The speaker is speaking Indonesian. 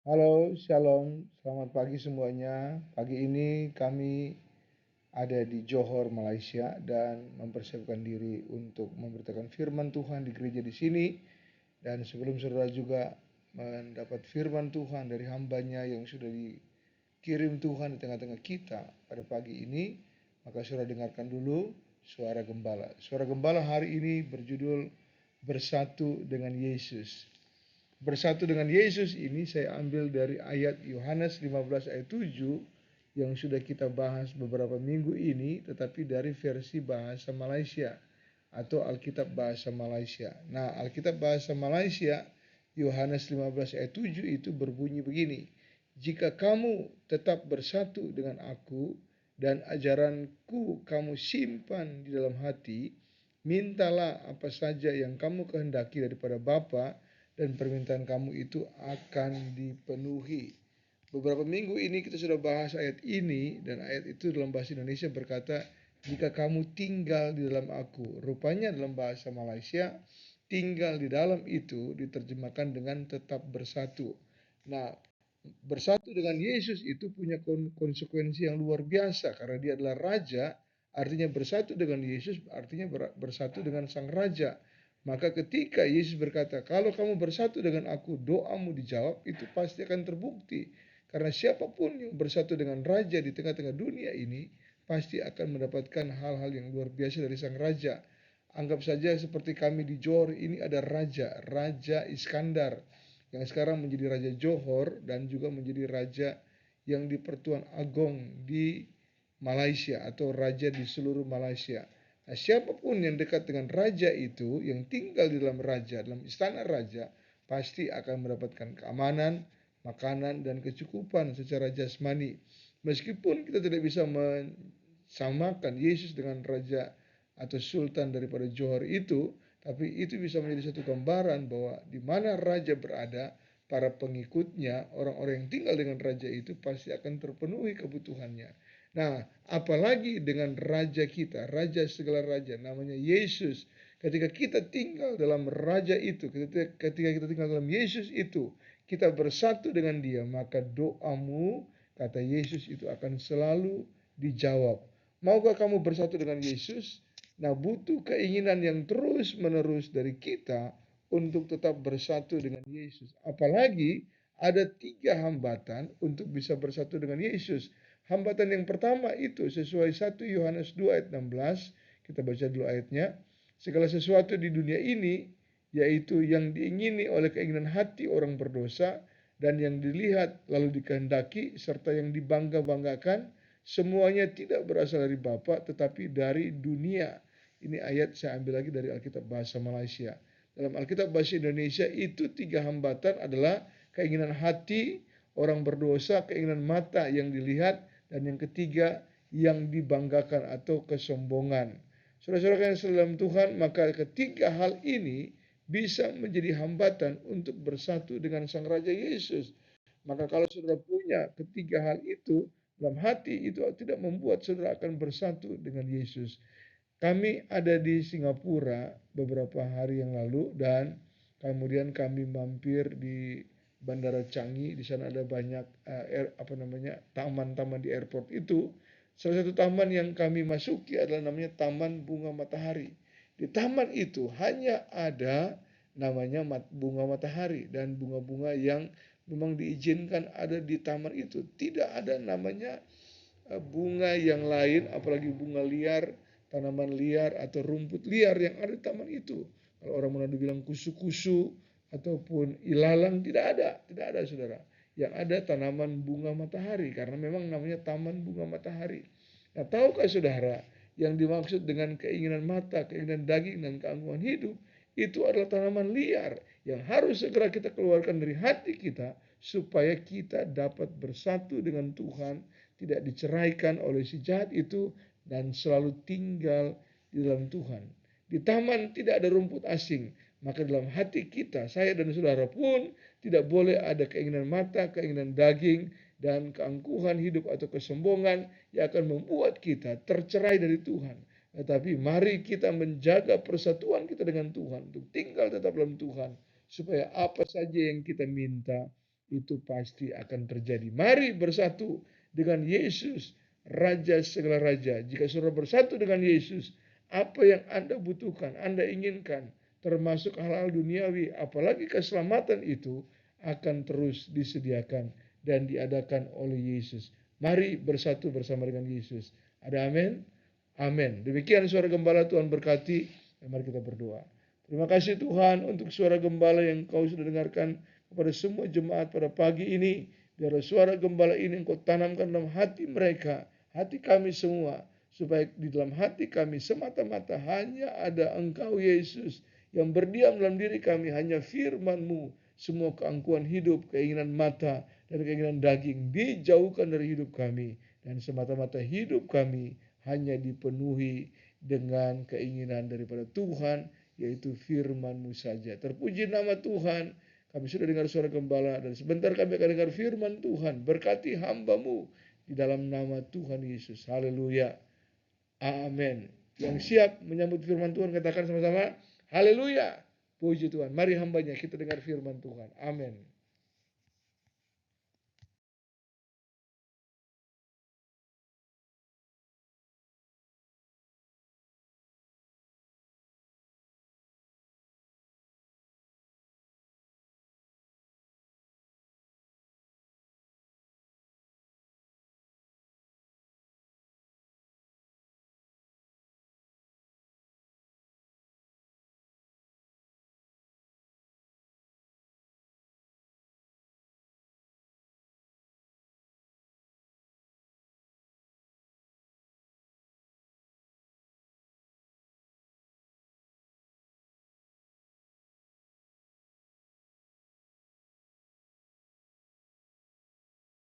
Halo, Shalom. Selamat pagi semuanya. Pagi ini kami ada di Johor, Malaysia dan mempersiapkan diri untuk memberitakan firman Tuhan di gereja di sini. Dan sebelum saudara juga mendapat firman Tuhan dari hambanya yang sudah dikirim Tuhan di tengah-tengah kita pada pagi ini, maka saudara dengarkan dulu suara gembala. Suara gembala hari ini berjudul Bersatu dengan Yesus. Bersatu dengan Yesus ini saya ambil dari ayat Yohanes 15 ayat 7 yang sudah kita bahas beberapa minggu ini, tetapi dari versi bahasa Malaysia atau Alkitab bahasa Malaysia. Nah, Alkitab bahasa Malaysia Yohanes 15 ayat 7 itu berbunyi begini: "Jika kamu tetap bersatu dengan aku dan ajaranku kamu simpan di dalam hati, mintalah apa saja yang kamu kehendaki daripada Bapa, dan permintaan kamu itu akan dipenuhi." Beberapa minggu ini kita sudah bahas ayat ini, dan ayat itu dalam bahasa Indonesia berkata, "Jika kamu tinggal di dalam aku." Rupanya dalam bahasa Malaysia, tinggal di dalam itu diterjemahkan dengan tetap bersatu. Nah, bersatu dengan Yesus itu punya konsekuensi yang luar biasa karena dia adalah raja. Artinya bersatu dengan Yesus artinya bersatu dengan sang raja. Maka ketika Yesus berkata, "Kalau kamu bersatu dengan aku, doamu dijawab," itu pasti akan terbukti. Karena siapapun yang bersatu dengan raja di tengah-tengah dunia ini pasti akan mendapatkan hal-hal yang luar biasa dari sang raja. Anggap saja seperti kami di Johor ini ada raja, Raja Iskandar, yang sekarang menjadi Raja Johor dan juga menjadi raja yang di Pertuan Agong di Malaysia atau raja di seluruh Malaysia. Nah, siapapun yang dekat dengan raja itu, yang tinggal di dalam raja, dalam istana raja, pasti akan mendapatkan keamanan, makanan, dan kecukupan secara jasmani. Meskipun kita tidak bisa mensamakan Yesus dengan raja atau sultan daripada Johor itu, tapi itu bisa menjadi satu gambaran bahwa di mana raja berada, para pengikutnya, orang-orang yang tinggal dengan raja itu pasti akan terpenuhi kebutuhannya. Nah, apalagi dengan raja kita, raja segala raja, namanya Yesus. Ketika kita tinggal dalam raja itu, ketika kita tinggal dalam Yesus itu, kita bersatu dengan dia, maka doamu, kata Yesus, itu akan selalu dijawab. Maukah kamu bersatu dengan Yesus? Nah, butuh keinginan yang terus-menerus dari kita untuk tetap bersatu dengan Yesus. Apalagi ada 3 hambatan untuk bisa bersatu dengan Yesus. Hambatan yang pertama itu sesuai 1 Yohanes 2 ayat 16, kita baca dulu ayatnya. "Segala sesuatu di dunia ini, yaitu yang diingini oleh keinginan hati orang berdosa, dan yang dilihat lalu dikehendaki, serta yang dibangga-banggakan, semuanya tidak berasal dari Bapa, tetapi dari dunia." Ini ayat saya ambil lagi dari Alkitab bahasa Malaysia. Dalam Alkitab bahasa Indonesia itu 3 hambatan adalah keinginan hati orang berdosa, keinginan mata yang dilihat, dan yang ketiga yang dibanggakan atau kesombongan. Saudara-saudara yang dalam Tuhan, maka ketiga hal ini bisa menjadi hambatan untuk bersatu dengan Sang Raja Yesus. Maka kalau saudara punya ketiga hal itu dalam hati, itu tidak membuat saudara akan bersatu dengan Yesus. Kami ada di Singapura beberapa hari yang lalu dan kemudian kami mampir di Bandara Changi. Di sana ada banyak taman-taman di airport itu. Salah satu taman yang kami masuki adalah namanya Taman Bunga Matahari. Di taman itu hanya ada namanya bunga matahari dan bunga-bunga yang memang diizinkan ada di taman itu. Tidak ada namanya bunga yang lain, apalagi bunga liar, tanaman liar atau rumput liar yang ada di taman itu. Kalau orang Manado bilang kusu-kusu ataupun ilalang, tidak ada saudara. Yang ada tanaman bunga matahari karena memang namanya taman bunga matahari. Nah, tahukah saudara yang dimaksud dengan keinginan mata, keinginan daging, dan keangkuhan hidup itu adalah tanaman liar yang harus segera kita keluarkan dari hati kita supaya kita dapat bersatu dengan Tuhan, tidak diceraikan oleh si jahat itu, dan selalu tinggal di dalam Tuhan. Di taman tidak ada rumput asing, maka dalam hati kita, saya dan saudara pun tidak boleh ada keinginan mata, keinginan daging, dan keangkuhan hidup atau kesombongan yang akan membuat kita tercerai dari Tuhan. Tetapi mari kita menjaga persatuan kita dengan Tuhan, untuk tinggal tetap dalam Tuhan, supaya apa saja yang kita minta itu pasti akan terjadi. Mari bersatu dengan Yesus, Raja segala raja. Jika saudara bersatu dengan Yesus, apa yang Anda butuhkan, Anda inginkan, termasuk hal-hal duniawi, apalagi keselamatan itu akan terus disediakan dan diadakan oleh Yesus. Mari bersatu bersama dengan Yesus. Ada amin? Amin. Demikian suara gembala, Tuhan berkati. Mari kita berdoa. Terima kasih Tuhan untuk suara gembala yang Kau sudah dengarkan kepada semua jemaat pada pagi ini. Biarlah suara gembala ini Engkau tanamkan dalam hati mereka, hati kami semua. Supaya di dalam hati kami semata-mata hanya ada Engkau Yesus. Yang berdiam dalam diri kami hanya firman-Mu. Semua keangkuhan hidup, keinginan mata, dan keinginan daging dijauhkan dari hidup kami. Dan semata-mata hidup kami hanya dipenuhi dengan keinginan daripada Tuhan, yaitu firman-Mu saja. Terpuji nama Tuhan, kami sudah dengar suara gembala, dan sebentar kami akan dengar firman Tuhan. Berkati hamba-Mu di dalam nama Tuhan Yesus. Haleluya. Amin. Yang siap menyambut firman Tuhan, katakan sama-sama, haleluya. Puji Tuhan. Mari hambanya kita dengar firman Tuhan. Amin.